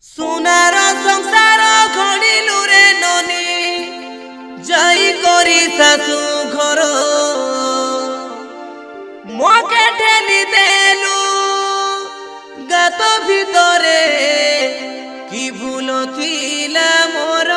सुनार संसार घड़िलु रे ननी जाई करी सासू घर मके ठेली देलु गात भितरे कि भूल थिला मोर।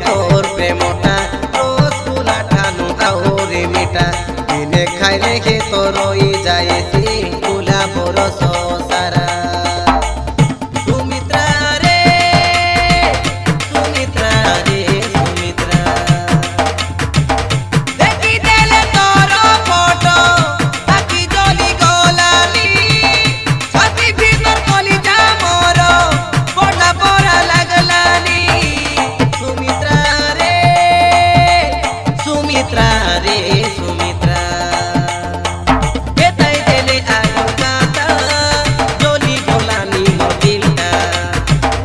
तोर प्रेमटा रोज कुला ठानु आउरे मिटा दिने खाइले के तोरई जाए सी कुला बरस सारा। सुमित्रा रे सुमित्रा रे सुमित्रा देखी देले तोर फोटो आखि जली गलानी छाती भीतर कलिजा मोर पड़ा पड़ा लागलानी। सुमित्रा रे सुमित्रा हेताई देले आगो गाता जोली गोलानी मोदिलटा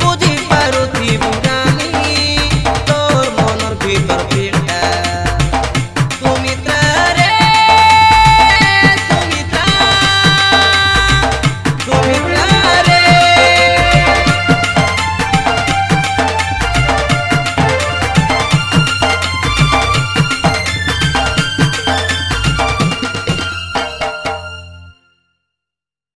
बुझी पारुथी बुरानी तोर मनर भीतर